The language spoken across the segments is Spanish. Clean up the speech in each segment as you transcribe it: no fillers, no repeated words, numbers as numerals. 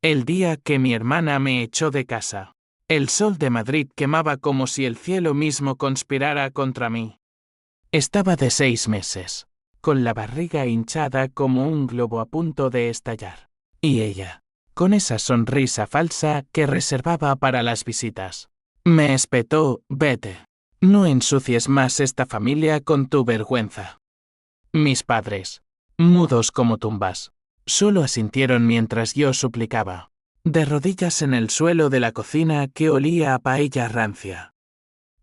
El día que mi hermana me echó de casa. El sol de Madrid quemaba como si el cielo mismo conspirara contra mí. Estaba de 6 meses, con la barriga hinchada como un globo a punto de estallar. Y ella, con esa sonrisa falsa que reservaba para las visitas, me espetó: vete. No ensucies más esta familia con tu vergüenza. Mis padres, mudos como tumbas, solo asintieron mientras yo suplicaba, de rodillas en el suelo de la cocina que olía a paella rancia.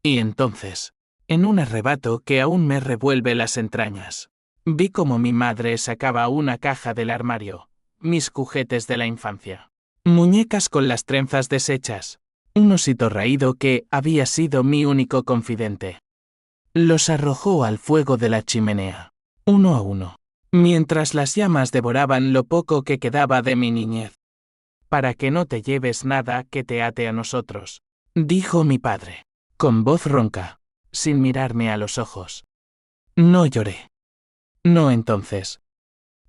Y entonces, en un arrebato que aún me revuelve las entrañas, vi como mi madre sacaba una caja del armario, mis juguetes de la infancia. Muñecas con las trenzas deshechas, un osito raído que había sido mi único confidente. Los arrojó al fuego de la chimenea, uno a uno, mientras las llamas devoraban lo poco que quedaba de mi niñez. Para que no te lleves nada que te ate a nosotros, dijo mi padre, con voz ronca, sin mirarme a los ojos. No lloré. No entonces.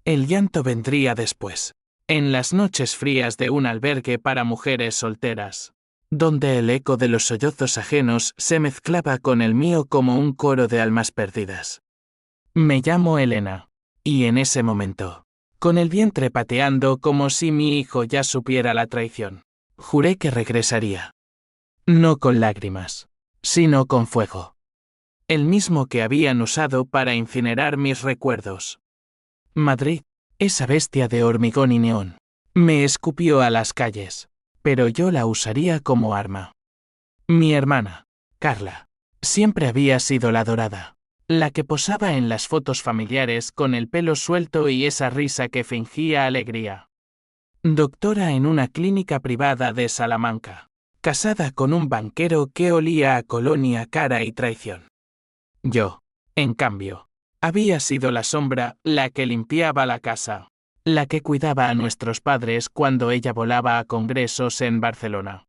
El llanto vendría después, en las noches frías de un albergue para mujeres solteras, donde el eco de los sollozos ajenos se mezclaba con el mío como un coro de almas perdidas. Me llamo Elena, y en ese momento, con el vientre pateando como si mi hijo ya supiera la traición, juré que regresaría. No con lágrimas, sino con fuego. El mismo que habían usado para incinerar mis recuerdos. Madrid, esa bestia de hormigón y neón, me escupió a las calles, pero yo la usaría como arma. Mi hermana, Carla, siempre había sido la dorada, la que posaba en las fotos familiares con el pelo suelto y esa risa que fingía alegría. Doctora en una clínica privada de Salamanca, casada con un banquero que olía a colonia cara y traición. Yo, en cambio, había sido la sombra, la que limpiaba la casa, la que cuidaba a nuestros padres cuando ella volaba a congresos en Barcelona.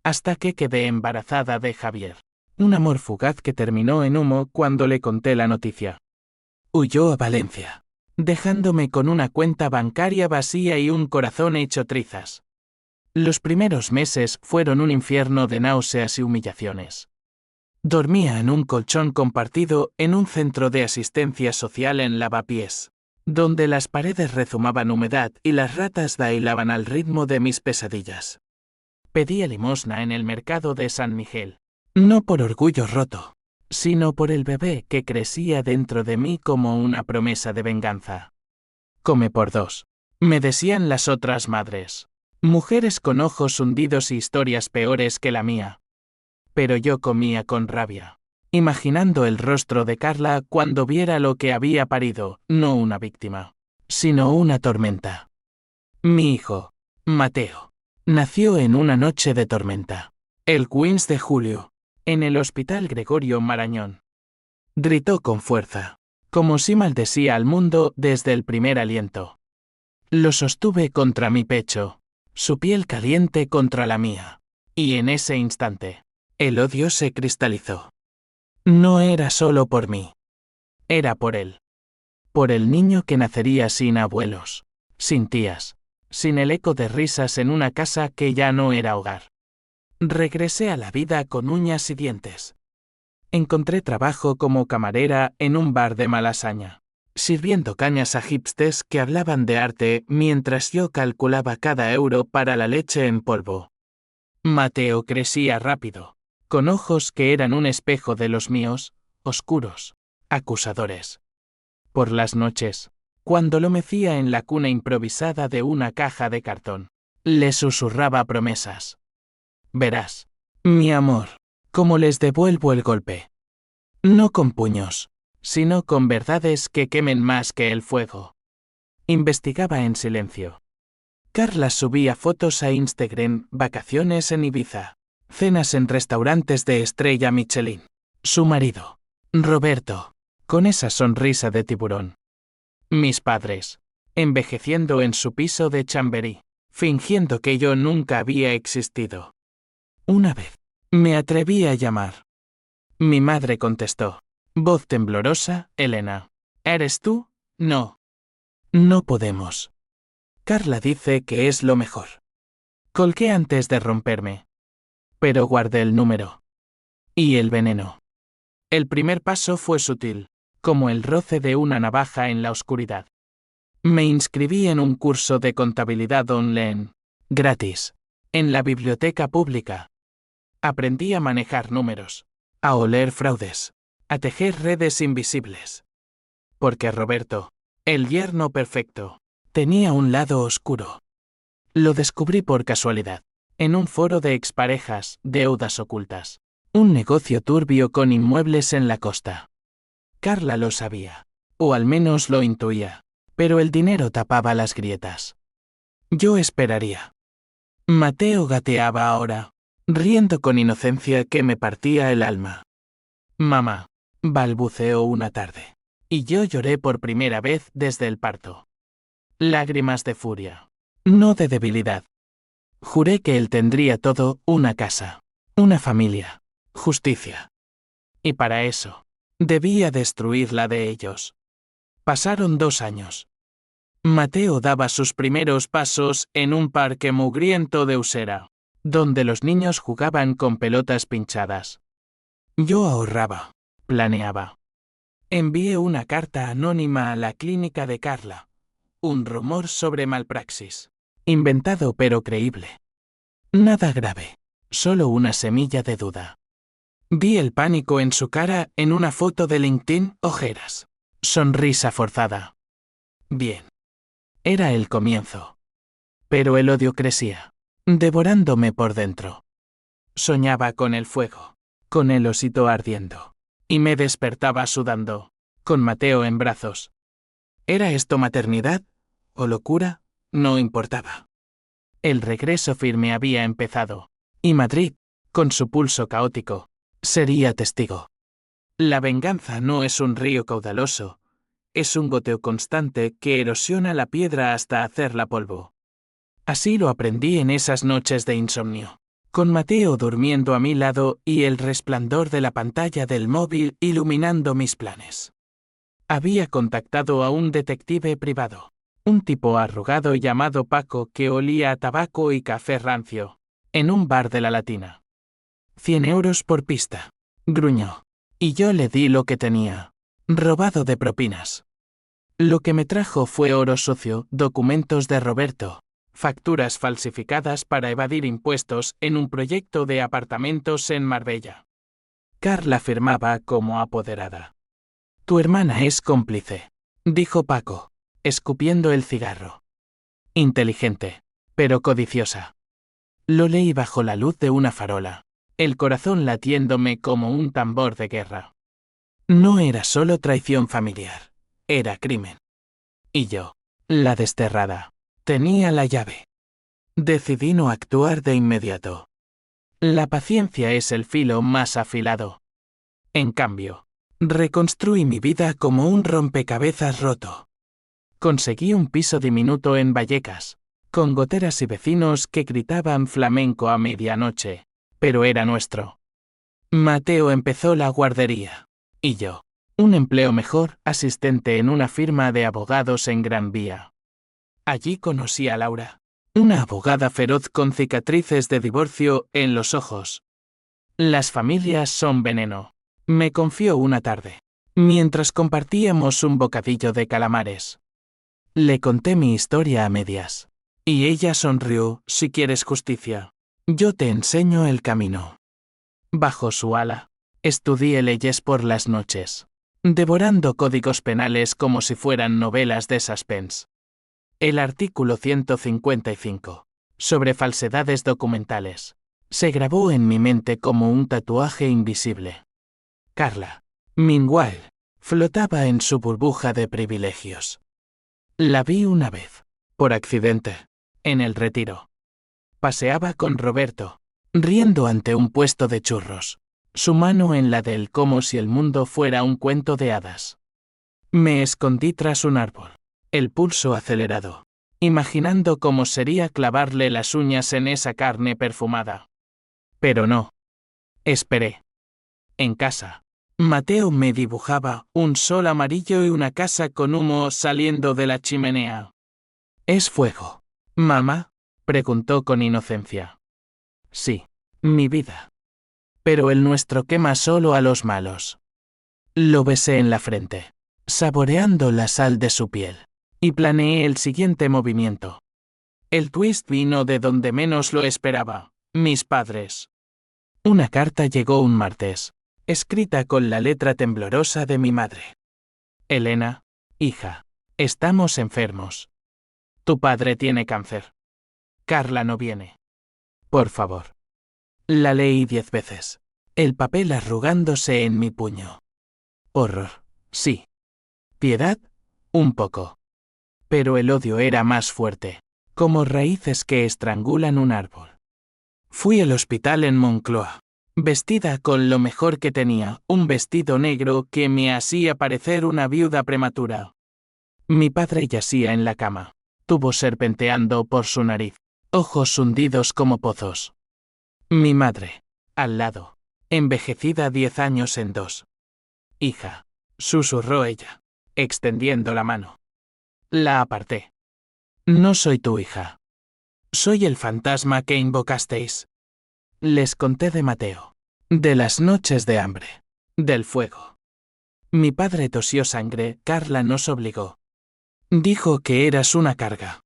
Hasta que quedé embarazada de Javier, un amor fugaz que terminó en humo cuando le conté la noticia. Huyó a Valencia, dejándome con una cuenta bancaria vacía y un corazón hecho trizas. Los primeros meses fueron un infierno de náuseas y humillaciones. Dormía en un colchón compartido en un centro de asistencia social en Lavapiés, donde las paredes rezumaban humedad y las ratas bailaban al ritmo de mis pesadillas. Pedía limosna en el mercado de San Miguel, no por orgullo roto, sino por el bebé que crecía dentro de mí como una promesa de venganza. Come por dos, me decían las otras madres, mujeres con ojos hundidos y historias peores que la mía. Pero yo comía con rabia, imaginando el rostro de Carla cuando viera lo que había parido, no una víctima, sino una tormenta. Mi hijo, Mateo, nació en una noche de tormenta, el 15 de julio, en el Hospital Gregorio Marañón. Gritó con fuerza, como si maldecía al mundo desde el primer aliento. Lo sostuve contra mi pecho, su piel caliente contra la mía, y en ese instante, el odio se cristalizó. No era solo por mí. Era por él. Por el niño que nacería sin abuelos, sin tías, sin el eco de risas en una casa que ya no era hogar. Regresé a la vida con uñas y dientes. Encontré trabajo como camarera en un bar de Malasaña, sirviendo cañas a hipsters que hablaban de arte mientras yo calculaba cada euro para la leche en polvo. Mateo crecía rápido, con ojos que eran un espejo de los míos, oscuros, acusadores. Por las noches, cuando lo mecía en la cuna improvisada de una caja de cartón, le susurraba promesas. Verás, mi amor, cómo les devuelvo el golpe. No con puños, sino con verdades que quemen más que el fuego. Investigaba en silencio. Carla subía fotos a Instagram, vacaciones en Ibiza, cenas en restaurantes de estrella Michelin. Su marido, Roberto, con esa sonrisa de tiburón. Mis padres, envejeciendo en su piso de Chamberí, fingiendo que yo nunca había existido. Una vez, me atreví a llamar. Mi madre contestó, voz temblorosa: Elena, ¿eres tú? No. No podemos. Carla dice que es lo mejor. Colgué antes de romperme. Pero guardé el número. Y el veneno. El primer paso fue sutil, como el roce de una navaja en la oscuridad. Me inscribí en un curso de contabilidad online, gratis, en la biblioteca pública. Aprendí a manejar números, a oler fraudes, a tejer redes invisibles. Porque Roberto, el yerno perfecto, tenía un lado oscuro. Lo descubrí por casualidad, en un foro de exparejas, deudas ocultas, un negocio turbio con inmuebles en la costa. Carla lo sabía, o al menos lo intuía, pero el dinero tapaba las grietas. Yo esperaría. Mateo gateaba ahora, riendo con inocencia que me partía el alma. Mamá, balbuceó una tarde, y yo lloré por primera vez desde el parto. Lágrimas de furia, no de debilidad. Juré que él tendría todo, una casa, una familia, justicia. Y para eso, debía destruir la de ellos. Pasaron 2 años. Mateo daba sus primeros pasos en un parque mugriento de Usera, donde los niños jugaban con pelotas pinchadas. Yo ahorraba, planeaba. Envié una carta anónima a la clínica de Carla. Un rumor sobre malpraxis. Inventado pero creíble. Nada grave, solo una semilla de duda. Vi el pánico en su cara en una foto de LinkedIn, ojeras. Sonrisa forzada. Bien. Era el comienzo. Pero el odio crecía, devorándome por dentro. Soñaba con el fuego, con el osito ardiendo. Y me despertaba sudando, con Mateo en brazos. ¿Era esto maternidad? ¿O locura? No importaba. El regreso firme había empezado, y Madrid, con su pulso caótico, sería testigo. La venganza no es un río caudaloso, es un goteo constante que erosiona la piedra hasta hacerla polvo. Así lo aprendí en esas noches de insomnio, con Mateo durmiendo a mi lado y el resplandor de la pantalla del móvil iluminando mis planes. Había contactado a un detective privado, un tipo arrugado llamado Paco que olía a tabaco y café rancio, en un bar de la Latina. 100 euros por pista, gruñó, y yo le di lo que tenía, robado de propinas. Lo que me trajo fue oro sucio, documentos de Roberto, facturas falsificadas para evadir impuestos en un proyecto de apartamentos en Marbella. Carla firmaba como apoderada. Tu hermana es cómplice, dijo Paco, escupiendo el cigarro. Inteligente, pero codiciosa. Lo leí bajo la luz de una farola, el corazón latiéndome como un tambor de guerra. No era solo traición familiar, era crimen. Y yo, la desterrada, tenía la llave. Decidí no actuar de inmediato. La paciencia es el filo más afilado. En cambio, reconstruí mi vida como un rompecabezas roto. Conseguí un piso diminuto en Vallecas, con goteras y vecinos que gritaban flamenco a medianoche, pero era nuestro. Mateo empezó la guardería, y yo, un empleo mejor, asistente en una firma de abogados en Gran Vía. Allí conocí a Laura, una abogada feroz con cicatrices de divorcio en los ojos. Las familias son veneno, me confió una tarde, mientras compartíamos un bocadillo de calamares. Le conté mi historia a medias. Y ella sonrió, si quieres justicia. Yo te enseño el camino. Bajo su ala, estudié leyes por las noches, devorando códigos penales como si fueran novelas de suspense. El artículo 155, sobre falsedades documentales, se grabó en mi mente como un tatuaje invisible. Carla, meanwhile, flotaba en su burbuja de privilegios. La vi una vez, por accidente, en el Retiro. Paseaba con Roberto, riendo ante un puesto de churros, su mano en la de él como si el mundo fuera un cuento de hadas. Me escondí tras un árbol, el pulso acelerado, imaginando cómo sería clavarle las uñas en esa carne perfumada. Pero no. Esperé. En casa, Mateo me dibujaba un sol amarillo y una casa con humo saliendo de la chimenea. Es fuego, mamá, Preguntó con inocencia. Sí, mi vida. Pero el nuestro quema solo a los malos. Lo besé en la frente, saboreando la sal de su piel, y planeé el siguiente movimiento. El twist vino de donde menos lo esperaba, mis padres. Una carta llegó un martes, escrita con la letra temblorosa de mi madre. Elena, hija, estamos enfermos. Tu padre tiene cáncer. Carla no viene. Por favor. La leí 10 veces, el papel arrugándose en mi puño. Horror, sí. Piedad, un poco. Pero el odio era más fuerte, como raíces que estrangulan un árbol. Fui al hospital en Moncloa, vestida con lo mejor que tenía, un vestido negro que me hacía parecer una viuda prematura. Mi padre yacía en la cama, tubo serpenteando por su nariz, ojos hundidos como pozos. Mi madre, al lado, envejecida 10 años en 2. Hija, susurró ella, extendiendo la mano. La aparté. No soy tu hija. Soy el fantasma que invocasteis. Les conté de Mateo, de las noches de hambre, del fuego. Mi padre tosió sangre, Carla nos obligó. Dijo que eras una carga.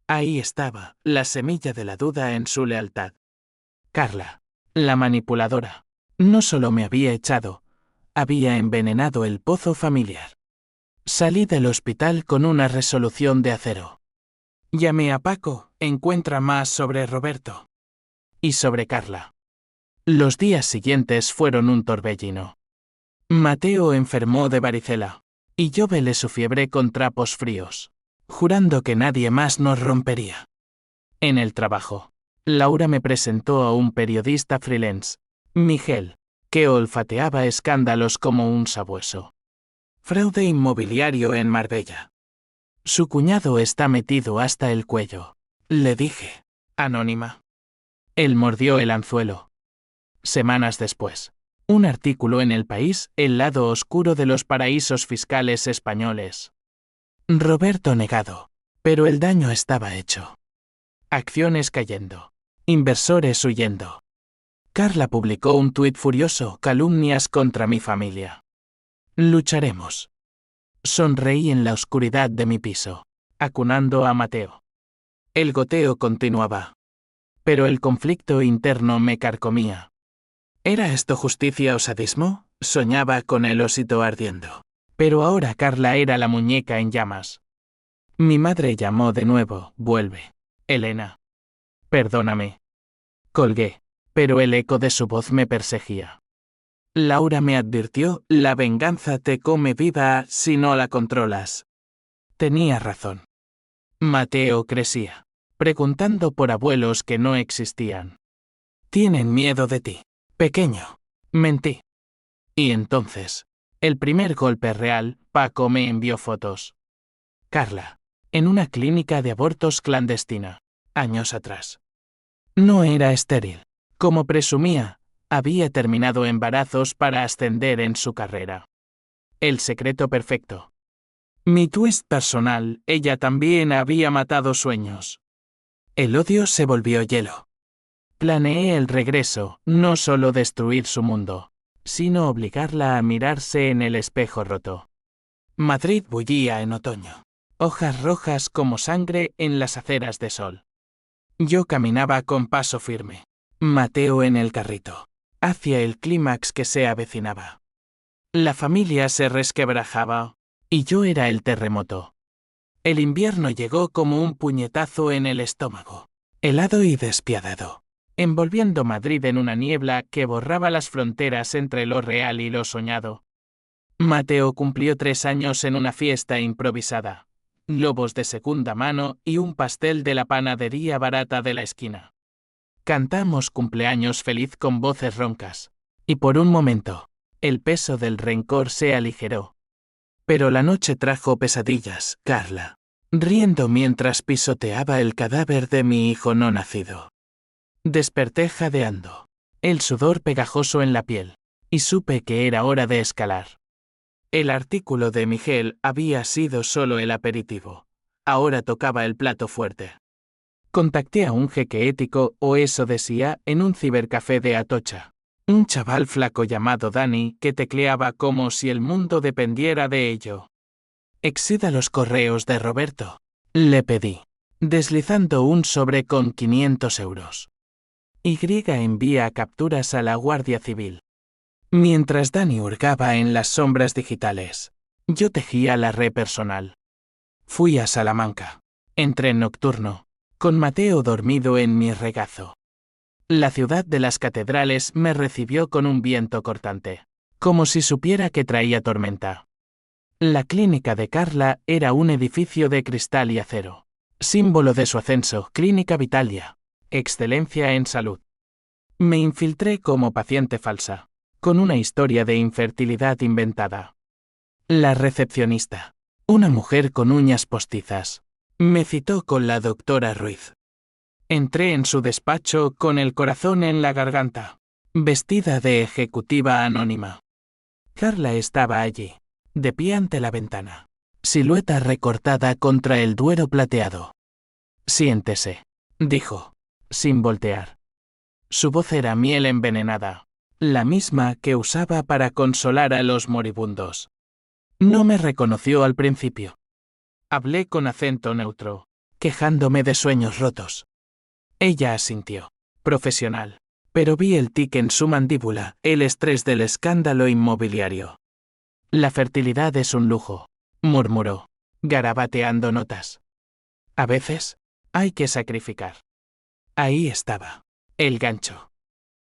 Ahí estaba, la semilla de la duda en su lealtad. Carla, la manipuladora, no solo me había echado, había envenenado el pozo familiar. Salí del hospital con una resolución de acero. Llamé a Paco, encuentra más sobre Roberto. Y sobre Carla. Los días siguientes fueron un torbellino. Mateo enfermó de varicela, y yo velé su fiebre con trapos fríos, jurando que nadie más nos rompería. En el trabajo, Laura me presentó a un periodista freelance, Miguel, que olfateaba escándalos como un sabueso. Fraude inmobiliario en Marbella. Su cuñado está metido hasta el cuello, le dije, anónima. Él mordió el anzuelo. Semanas después, un artículo en El País, el lado oscuro de los paraísos fiscales españoles. Roberto negado, pero el daño estaba hecho. Acciones cayendo. Inversores huyendo. Carla publicó un tuit furioso, calumnias contra mi familia. Lucharemos. Sonreí en la oscuridad de mi piso, acunando a Mateo. El goteo continuaba. Pero el conflicto interno me carcomía. ¿Era esto justicia o sadismo? Soñaba con el osito ardiendo. Pero ahora Carla era la muñeca en llamas. Mi madre llamó de nuevo, vuelve. Elena. Perdóname. Colgué, pero el eco de su voz me perseguía. Laura me advirtió, la venganza te come viva si no la controlas. Tenía razón. Mateo crecía, preguntando por abuelos que no existían. Tienen miedo de ti, pequeño. Mentí. Y entonces, el primer golpe real, Paco me envió fotos. Carla, en una clínica de abortos clandestina, años atrás. No era estéril, como presumía. Había terminado embarazos para ascender en su carrera. El secreto perfecto. Mi twist personal, ella también había matado sueños. El odio se volvió hielo. Planeé el regreso, no solo destruir su mundo, sino obligarla a mirarse en el espejo roto. Madrid bullía en otoño. Hojas rojas como sangre en las aceras de sol. Yo caminaba con paso firme. Mateo en el carrito, hacia el clímax que se avecinaba. La familia se resquebrajaba, y yo era el terremoto. El invierno llegó como un puñetazo en el estómago, helado y despiadado, envolviendo Madrid en una niebla que borraba las fronteras entre lo real y lo soñado. Mateo cumplió 3 años en una fiesta improvisada, globos de segunda mano y un pastel de la panadería barata de la esquina. Cantamos cumpleaños feliz con voces roncas, y por un momento, el peso del rencor se aligeró. Pero la noche trajo pesadillas, Carla, riendo mientras pisoteaba el cadáver de mi hijo no nacido. Desperté jadeando, el sudor pegajoso en la piel, y supe que era hora de escalar. El artículo de Miguel había sido solo el aperitivo, ahora tocaba el plato fuerte. Contacté a un jeque ético, o eso decía, en un cibercafé de Atocha. Un chaval flaco llamado Dani que tecleaba como si el mundo dependiera de ello. Exida los correos de Roberto, le pedí, deslizando un sobre con 500 euros. Y envía capturas a la Guardia Civil. Mientras Dani hurgaba en las sombras digitales, yo tejía la red personal. Fui a Salamanca. Entré nocturno, con Mateo dormido en mi regazo. La ciudad de las catedrales me recibió con un viento cortante, como si supiera que traía tormenta. La clínica de Carla era un edificio de cristal y acero, símbolo de su ascenso, Clínica Vitalia, excelencia en salud. Me infiltré como paciente falsa, con una historia de infertilidad inventada. La recepcionista, una mujer con uñas postizas, me citó con la doctora Ruiz. Entré en su despacho con el corazón en la garganta, vestida de ejecutiva anónima. Carla estaba allí, de pie ante la ventana, silueta recortada contra el Duero plateado. Siéntese, dijo, sin voltear. Su voz era miel envenenada, la misma que usaba para consolar a los moribundos. No me reconoció al principio. Hablé con acento neutro, quejándome de sueños rotos. Ella asintió, profesional, pero vi el tic en su mandíbula, el estrés del escándalo inmobiliario. La fertilidad es un lujo, murmuró, garabateando notas. A veces, hay que sacrificar. Ahí estaba, el gancho.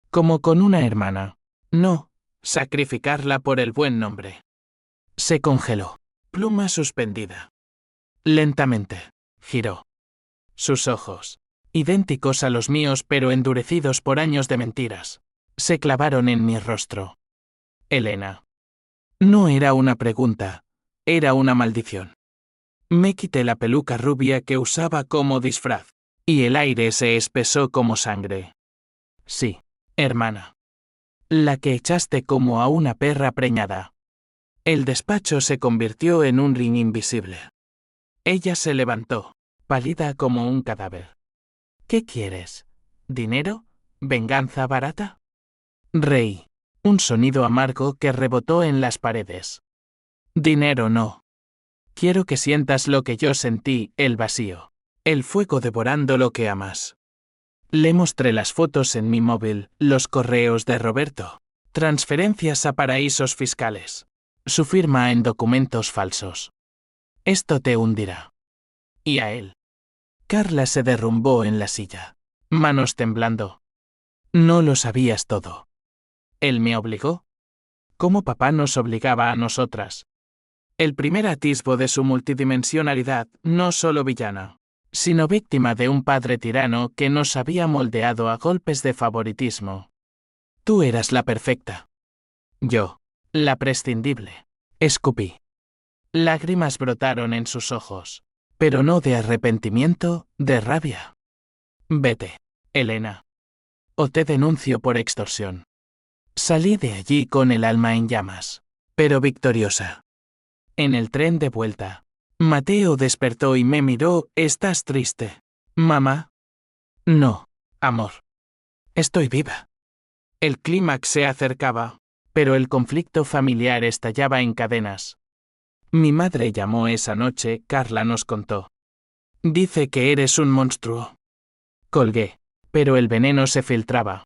Como con una hermana. No, sacrificarla por el buen nombre. Se congeló, pluma suspendida. Lentamente, giró. Sus ojos, idénticos a los míos pero endurecidos por años de mentiras, se clavaron en mi rostro. Elena. No era una pregunta, era una maldición. Me quité la peluca rubia que usaba como disfraz, y el aire se espesó como sangre. Sí, hermana. La que echaste como a una perra preñada. El despacho se convirtió en un ring invisible. Ella se levantó, pálida como un cadáver. ¿Qué quieres? ¿Dinero? ¿Venganza barata? Reí. Un sonido amargo que rebotó en las paredes. Dinero no. Quiero que sientas lo que yo sentí, el vacío. El fuego devorando lo que amas. Le mostré las fotos en mi móvil, los correos de Roberto, transferencias a paraísos fiscales, su firma en documentos falsos. Esto te hundirá. Y a él. Carla se derrumbó en la silla, manos temblando. No lo sabías todo. ¿Él me obligó? ¿Cómo papá nos obligaba a nosotras? El primer atisbo de su multidimensionalidad, no solo villana, sino víctima de un padre tirano que nos había moldeado a golpes de favoritismo. Tú eras la perfecta. Yo, la prescindible. Escupí. Lágrimas brotaron en sus ojos, pero no de arrepentimiento, de rabia. Vete, Elena. O te denuncio por extorsión. Salí de allí con el alma en llamas, pero victoriosa. En el tren de vuelta, Mateo despertó y me miró. ¿Estás triste, mamá? No, amor. Estoy viva. El clímax se acercaba, pero el conflicto familiar estallaba en cadenas. Mi madre llamó esa noche, Carla nos contó. Dice que eres un monstruo. Colgué, pero el veneno se filtraba.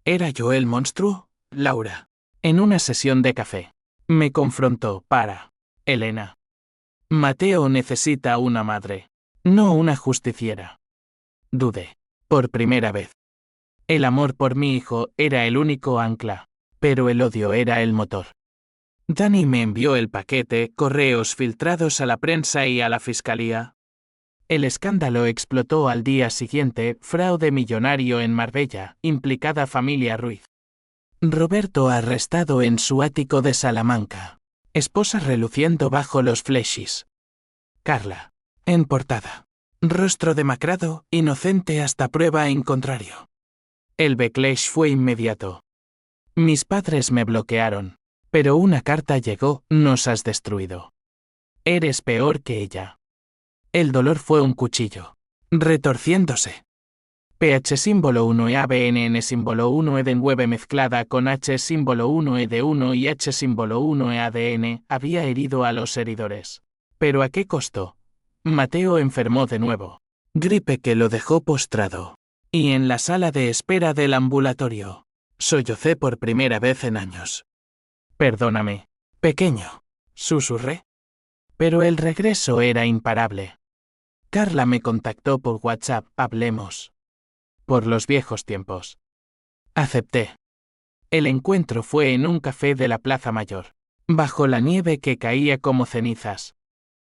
¿Era yo el monstruo, Laura? En una sesión de café, me confrontó. Elena. Mateo necesita una madre, no una justiciera. Dudé, por primera vez. El amor por mi hijo era el único ancla, pero el odio era el motor. Dani me envió el paquete, correos filtrados a la prensa y a la fiscalía. El escándalo explotó al día siguiente, fraude millonario en Marbella, implicada familia Ruiz. Roberto arrestado en su ático de Salamanca. Esposa reluciendo bajo los flechis. Carla, en portada. Rostro demacrado, inocente hasta prueba en contrario. El backlash fue inmediato. Mis padres me bloquearon, pero una carta llegó: nos has destruido. Eres peor que ella. El dolor fue un cuchillo, retorciéndose. PH símbolo 1 e ABNN símbolo 1 e de 9 mezclada con H símbolo 1 e de 1 y H símbolo 1 e ADN había herido a los heridores. ¿Pero a qué costo? Mateo enfermó de nuevo. Gripe que lo dejó postrado. Y en la sala de espera del ambulatorio, sollocé por primera vez en años. Perdóname, pequeño, susurré. Pero el regreso era imparable. Carla me contactó por WhatsApp, hablemos. Por los viejos tiempos. Acepté. El encuentro fue en un café de la Plaza Mayor, bajo la nieve que caía como cenizas.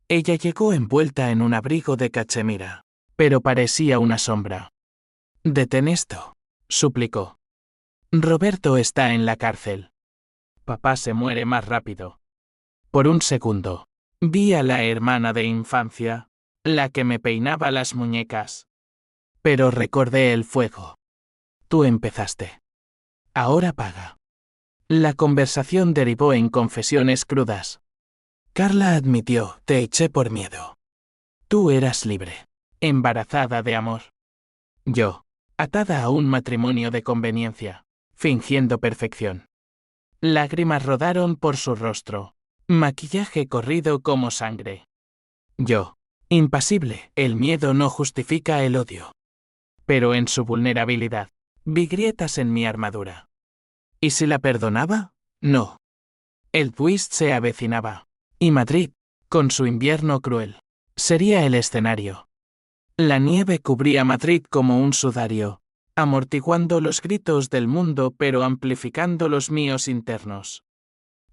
Ella llegó envuelta en un abrigo de cachemira, pero parecía una sombra. «Detén esto», suplicó. «Roberto está en la cárcel. Papá se muere más rápido». Por un segundo, vi a la hermana de infancia, la que me peinaba las muñecas. Pero recordé el fuego. Tú empezaste. Ahora paga. La conversación derivó en confesiones crudas. Carla admitió, te eché por miedo. Tú eras libre, embarazada de amor. Yo, atada a un matrimonio de conveniencia, fingiendo perfección. Lágrimas rodaron por su rostro, maquillaje corrido como sangre. Yo, impasible, el miedo no justifica el odio. Pero en su vulnerabilidad, vi grietas en mi armadura. ¿Y si la perdonaba? No. El twist se avecinaba. Y Madrid, con su invierno cruel, sería el escenario. La nieve cubría Madrid como un sudario, amortiguando los gritos del mundo pero amplificando los míos internos.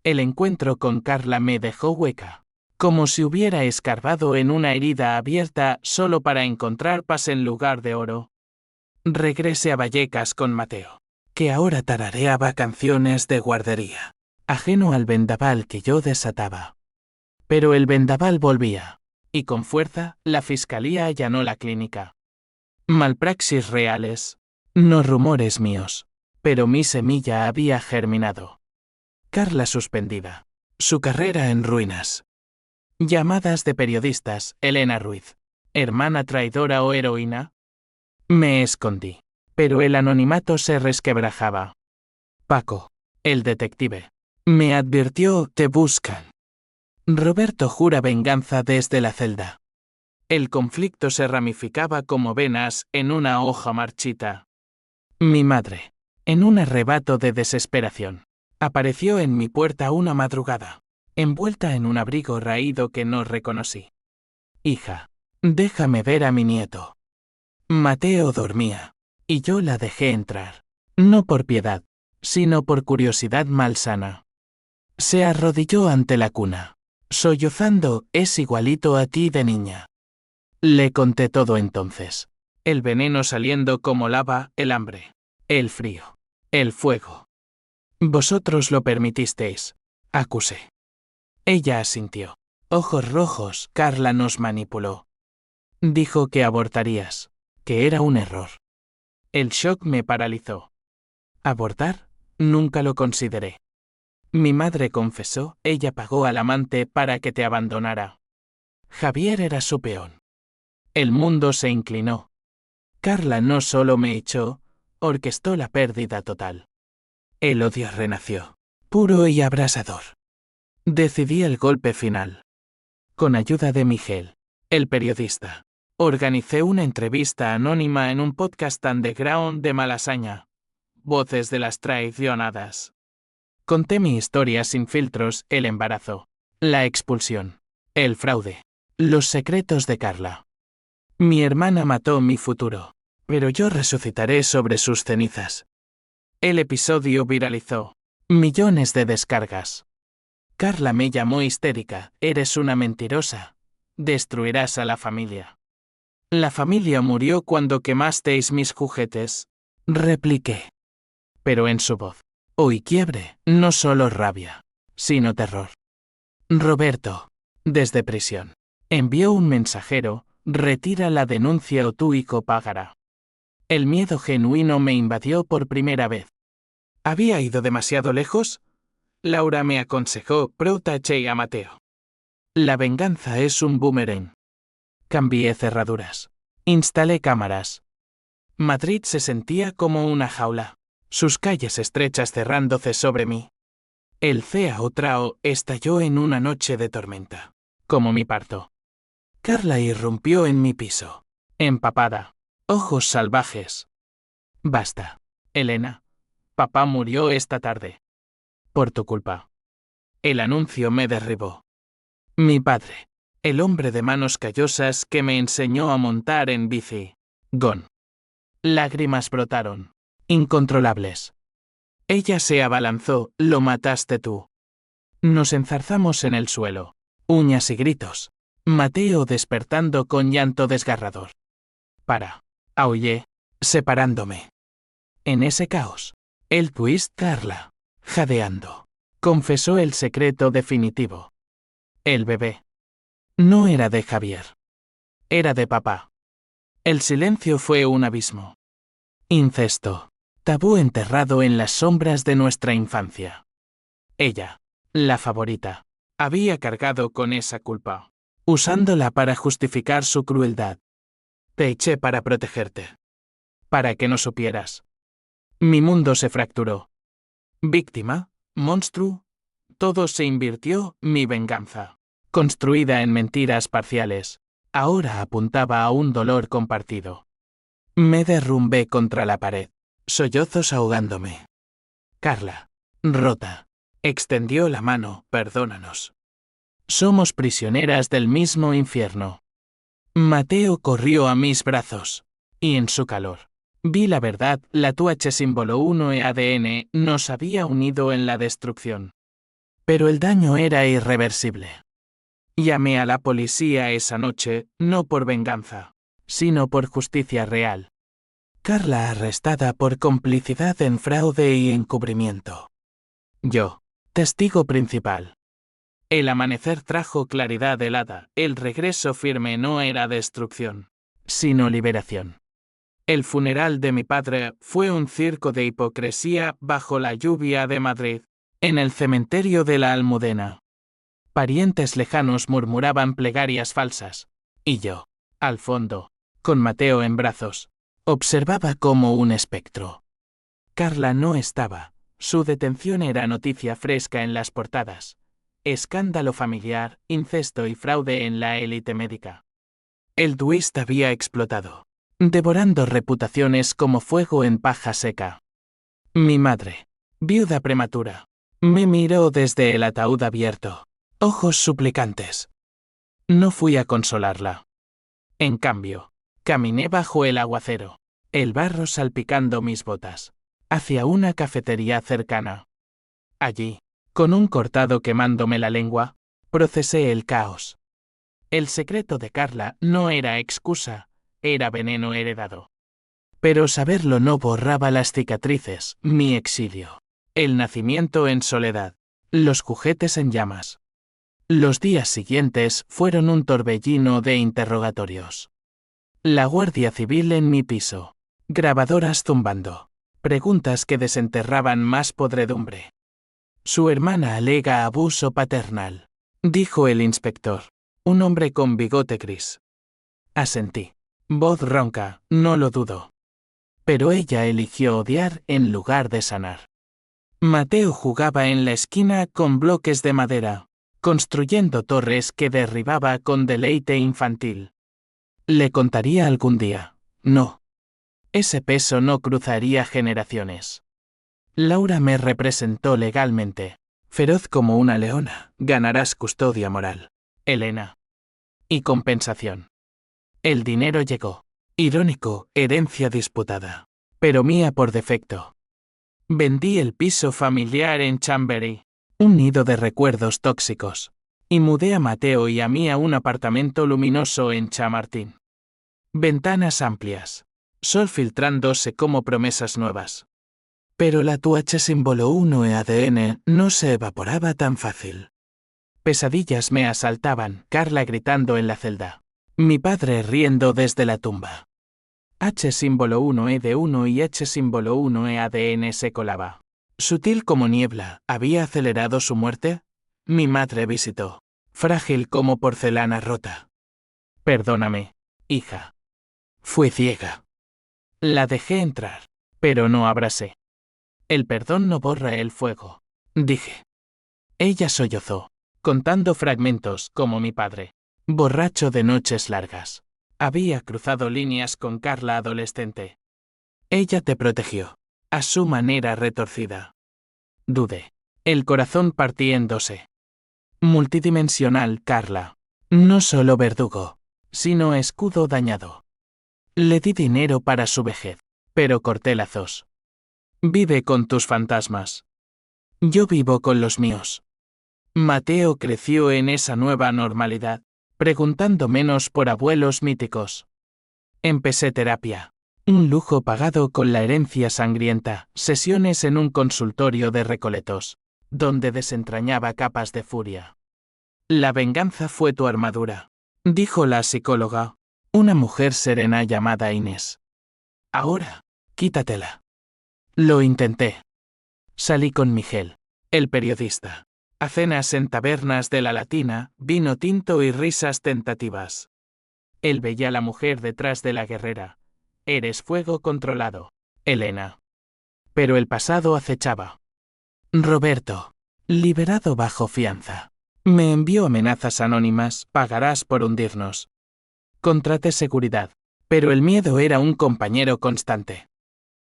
El encuentro con Carla me dejó hueca, como si hubiera escarbado en una herida abierta solo para encontrar paz en lugar de oro. Regresé a Vallecas con Mateo, que ahora tarareaba canciones de guardería, ajeno al vendaval que yo desataba. Pero el vendaval volvía, y con fuerza, la fiscalía allanó la clínica. Malpraxis reales, no rumores míos, pero mi semilla había germinado. Carla suspendida, su carrera en ruinas. Llamadas de periodistas, Elena Ruiz, hermana traidora o heroína. Me escondí, pero el anonimato se resquebrajaba. Paco, el detective, me advirtió, te buscan. Roberto jura venganza desde la celda. El conflicto se ramificaba como venas en una hoja marchita. Mi madre, en un arrebato de desesperación, apareció en mi puerta una madrugada, envuelta en un abrigo raído que no reconocí. Hija, déjame ver a mi nieto. Mateo dormía, y yo la dejé entrar, no por piedad, sino por curiosidad malsana. Se arrodilló ante la cuna, sollozando, es igualito a ti de niña. Le conté todo entonces. El veneno saliendo como lava, el hambre, el frío, el fuego. Vosotros lo permitisteis, acusé. Ella asintió. Ojos rojos, Carla nos manipuló. Dijo que abortarías, que era un error. El shock me paralizó. ¿Abortar? Nunca lo consideré. Mi madre confesó, ella pagó al amante para que te abandonara. Javier era su peón. El mundo se inclinó. Carla no solo me echó, orquestó la pérdida total. El odio renació, puro y abrasador. Decidí el golpe final. Con ayuda de Miguel, el periodista, organicé una entrevista anónima en un podcast underground de Malasaña. Voces de las traicionadas. Conté mi historia sin filtros, el embarazo, la expulsión, el fraude, los secretos de Carla. Mi hermana mató mi futuro, pero yo resucitaré sobre sus cenizas. El episodio viralizó. Millones de descargas. Carla me llamó histérica, eres una mentirosa. Destruirás a la familia. La familia murió cuando quemasteis mis juguetes. Repliqué. Pero en su voz, hoy quiebre, no solo rabia, sino terror. Roberto, desde prisión, envió un mensajero, retira la denuncia o tu hijo pagará. El miedo genuino me invadió por primera vez. ¿Había ido demasiado lejos? Laura me aconsejó, proteger a Mateo. La venganza es un boomerang. Cambié cerraduras. Instalé cámaras. Madrid se sentía como una jaula, sus calles estrechas cerrándose sobre mí. El CAO estalló en una noche de tormenta, como mi parto. Carla irrumpió en mi piso, empapada, ojos salvajes. Basta, Elena. Papá murió esta tarde. Por tu culpa. El anuncio me derribó. Mi padre, el hombre de manos callosas que me enseñó a montar en bici. Gone. Lágrimas brotaron, incontrolables. Ella se abalanzó, lo mataste tú. Nos enzarzamos en el suelo, uñas y gritos. Mateo despertando con llanto desgarrador. Aullé, separándome. En ese caos, el twist Carla, jadeando, confesó el secreto definitivo. El bebé no era de Javier. Era de papá. El silencio fue un abismo. Incesto, tabú enterrado en las sombras de nuestra infancia. Ella, la favorita, había cargado con esa culpa, usándola para justificar su crueldad. Te eché para protegerte. Para que no supieras. Mi mundo se fracturó. Víctima, monstruo, todo se invirtió, mi venganza, construida en mentiras parciales, ahora apuntaba a un dolor compartido. Me derrumbé contra la pared, sollozos ahogándome. Carla, rota, extendió la mano, perdónanos. Somos prisioneras del mismo infierno. Mateo corrió a mis brazos, y en su calor, vi la verdad, la TUH símbolo 1 e ADN nos había unido en la destrucción. Pero el daño era irreversible. Llamé a la policía esa noche, no por venganza, sino por justicia real. Carla arrestada por complicidad en fraude y encubrimiento. Yo, testigo principal. El amanecer trajo claridad helada, el regreso firme no era destrucción, sino liberación. El funeral de mi padre fue un circo de hipocresía bajo la lluvia de Madrid, en el cementerio de la Almudena. Parientes lejanos murmuraban plegarias falsas, y yo, al fondo, con Mateo en brazos, observaba como un espectro. Carla no estaba, su detención era noticia fresca en las portadas. Escándalo familiar, incesto y fraude en la élite médica. El twist había explotado, devorando reputaciones como fuego en paja seca. Mi madre, viuda prematura, me miró desde el ataúd abierto, ojos suplicantes. No fui a consolarla. En cambio, caminé bajo el aguacero, el barro salpicando mis botas, hacia una cafetería cercana. Allí, con un cortado quemándome la lengua, procesé el caos. El secreto de Carla no era excusa, era veneno heredado. Pero saberlo no borraba las cicatrices, mi exilio, el nacimiento en soledad, los juguetes en llamas. Los días siguientes fueron un torbellino de interrogatorios. La Guardia Civil en mi piso, grabadoras zumbando, preguntas que desenterraban más podredumbre. Su hermana alega abuso paternal, dijo el inspector, un hombre con bigote gris. Asentí. Voz ronca, no lo dudo. Pero ella eligió odiar en lugar de sanar. Mateo jugaba en la esquina con bloques de madera, construyendo torres que derribaba con deleite infantil. Le contaría algún día, no. Ese peso no cruzaría generaciones. Laura me representó legalmente. Feroz como una leona, ganarás custodia moral. Elena. Y compensación. El dinero llegó. Irónico, herencia disputada. Pero mía por defecto. Vendí el piso familiar en Chambery, un nido de recuerdos tóxicos. Y mudé a Mateo y a mí a un apartamento luminoso en Chamartín. Ventanas amplias. Sol filtrándose como promesas nuevas. Pero la TUH símbolo 1 e ADN no se evaporaba tan fácil. Pesadillas me asaltaban, Carla gritando en la celda. Mi padre riendo desde la tumba. H símbolo 1 E de 1 y H símbolo 1 E ADN se colaba. Sutil como niebla, ¿había acelerado su muerte? Mi madre visitó. Frágil como porcelana rota. Perdóname, hija. Fui ciega. La dejé entrar, pero no abrasé. El perdón no borra el fuego, dije. Ella sollozó, contando fragmentos como mi padre. Borracho de noches largas. Había cruzado líneas con Carla adolescente. Ella te protegió, a su manera retorcida. Dudé. El corazón partiéndose. Multidimensional Carla. No solo verdugo, sino escudo dañado. Le di dinero para su vejez, pero corté lazos. Vive con tus fantasmas. Yo vivo con los míos. Mateo creció en esa nueva normalidad, preguntando menos por abuelos míticos. Empecé terapia. Un lujo pagado con la herencia sangrienta, sesiones en un consultorio de Recoletos, donde desentrañaba capas de furia. La venganza fue tu armadura, dijo la psicóloga, una mujer serena llamada Inés. Ahora, quítatela. Lo intenté. Salí con Miguel, el periodista, a cenas en tabernas de la Latina, vino tinto y risas tentativas. Él veía a la mujer detrás de la guerrera. Eres fuego controlado, Elena. Pero el pasado acechaba. Roberto, liberado bajo fianza, me envió amenazas anónimas, pagarás por hundirnos. Contraté seguridad, pero el miedo era un compañero constante.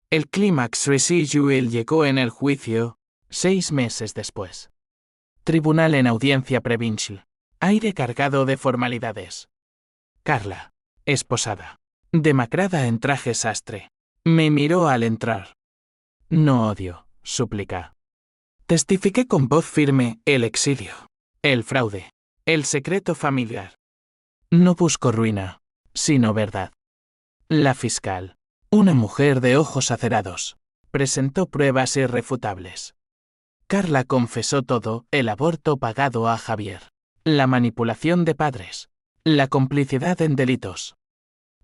El clímax residual llegó en el juicio, 6 meses después. Tribunal en audiencia provincial. Aire cargado de formalidades. Carla, esposada, demacrada en traje sastre, me miró al entrar. No odio, súplica. Testifiqué con voz firme el exilio, el fraude, el secreto familiar. No busco ruina, sino verdad. La fiscal, una mujer de ojos acerados, presentó pruebas irrefutables. Carla confesó todo, el aborto pagado a Javier, la manipulación de padres, la complicidad en delitos.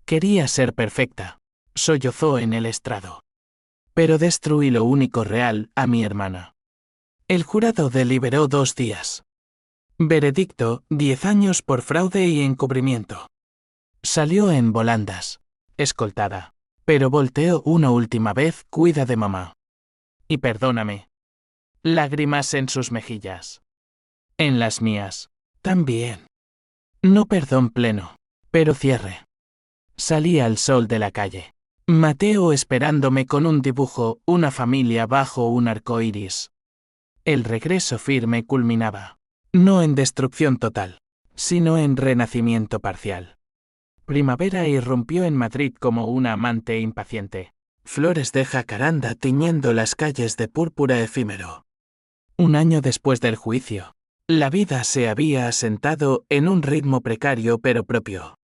Quería ser perfecta, sollozó en el estrado. Pero destruí lo único real, a mi hermana. El jurado deliberó 2 días. Veredicto, 10 años por fraude y encubrimiento. Salió en volandas, escoltada, pero volteó una última vez, cuida de mamá. Y perdóname. Lágrimas en sus mejillas. En las mías, también. No perdón pleno, pero cierre. Salí al sol de la calle. Mateo esperándome con un dibujo, una familia bajo un arco iris. El regreso firme culminaba. No en destrucción total, sino en renacimiento parcial. Primavera irrumpió en Madrid como una amante impaciente. Flores de jacaranda tiñendo las calles de púrpura efímero. 1 año después del juicio, la vida se había asentado en un ritmo precario pero propio.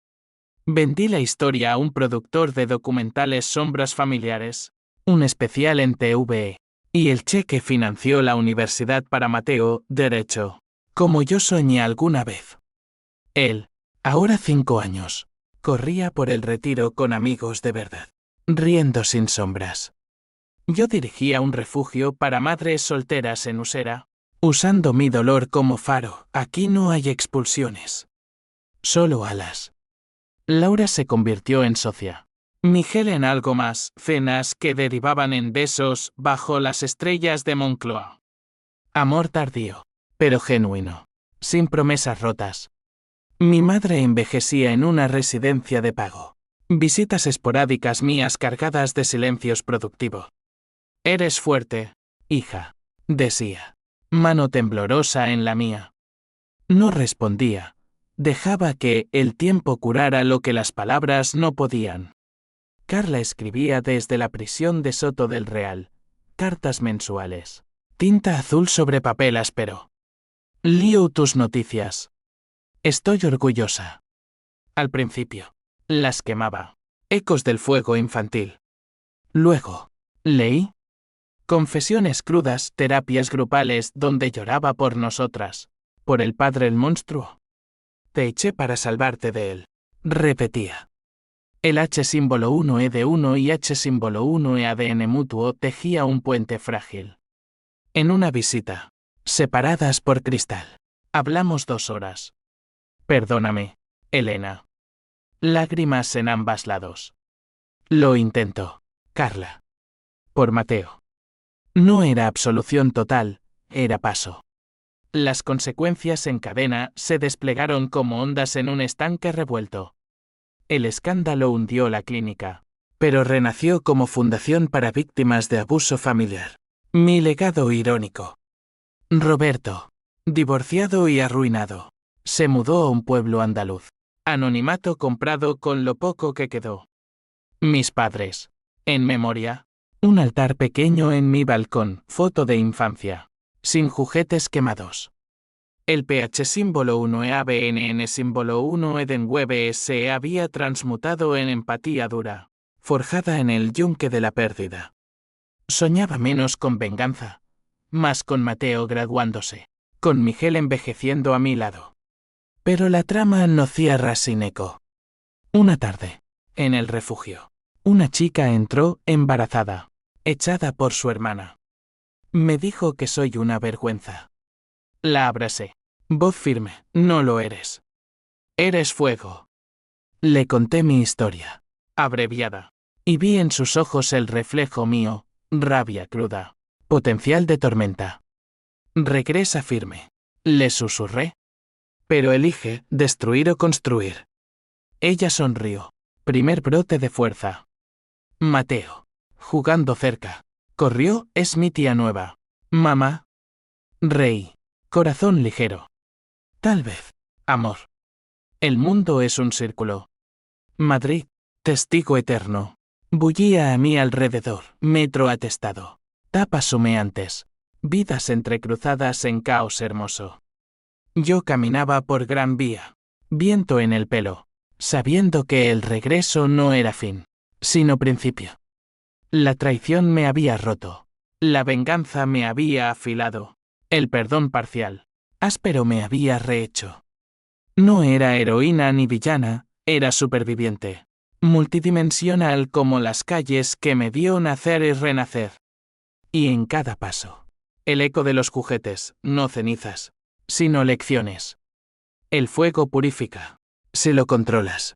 Vendí la historia a un productor de documentales Sombras Familiares, un especial en TV, y el cheque financió la universidad para Mateo, Derecho, como yo soñé alguna vez. Él, ahora 5 años, corría por el retiro con amigos de verdad, riendo sin sombras. Yo dirigía un refugio para madres solteras en Usera, usando mi dolor como faro. Aquí no hay expulsiones, solo alas. Laura se convirtió en socia. Miguel en algo más, cenas que derivaban en besos bajo las estrellas de Moncloa. Amor tardío, pero genuino, sin promesas rotas. Mi madre envejecía en una residencia de pago. Visitas esporádicas mías cargadas de silencios productivos. Eres fuerte, hija, decía. Mano temblorosa en la mía. No respondía. Dejaba que el tiempo curara lo que las palabras no podían. Carla escribía desde la prisión de Soto del Real. Cartas mensuales. Tinta azul sobre papel áspero. Lío tus noticias. Estoy orgullosa. Al principio, las quemaba. Ecos del fuego infantil. Luego, leí. Confesiones crudas, terapias grupales donde lloraba por nosotras. Por el padre el monstruo. Te eché para salvarte de él. Repetía. El H símbolo 1E de 1 y H símbolo 1E ADN mutuo tejía un puente frágil. En una visita, separadas por cristal, hablamos 2 horas. Perdóname, Elena. Lágrimas en ambos lados. Lo intento, Carla. Por Mateo. No era absolución total, era paso. Las consecuencias en cadena se desplegaron como ondas en un estanque revuelto. El escándalo hundió la clínica, pero renació como fundación para víctimas de abuso familiar. Mi legado irónico. Roberto, divorciado y arruinado, se mudó a un pueblo andaluz. Anonimato comprado con lo poco que quedó. Mis padres. En memoria. Un altar pequeño en mi balcón, foto de infancia. Sin juguetes quemados. El pH símbolo 1 EABNN símbolo 1 Edenweb se había transmutado en empatía dura, forjada en el yunque de la pérdida. Soñaba menos con venganza, más con Mateo graduándose, con Miguel envejeciendo a mi lado. Pero la trama no cierra sin eco. Una tarde, en el refugio, una chica entró embarazada, echada por su hermana. Me dijo que soy una vergüenza. La abracé. Voz firme, no lo eres. Eres fuego. Le conté mi historia, abreviada, y vi en sus ojos el reflejo mío, rabia cruda, potencial de tormenta. Regresa firme, le susurré. Pero elige, destruir o construir. Ella sonrió. Primer brote de fuerza. Mateo, jugando cerca. Corrió, es mi tía nueva. Mamá. Reí. Corazón ligero. Tal vez. Amor. El mundo es un círculo. Madrid, testigo eterno. Bullía a mi alrededor, metro atestado. Tapas humeantes. Vidas entrecruzadas en caos hermoso. Yo caminaba por Gran Vía, viento en el pelo, sabiendo que el regreso no era fin, sino principio. La traición me había roto, la venganza me había afilado, el perdón parcial, áspero me había rehecho. No era heroína ni villana, era superviviente, multidimensional como las calles que me vio nacer y renacer. Y en cada paso, el eco de los juguetes, no cenizas, sino lecciones. El fuego purifica, si lo controlas.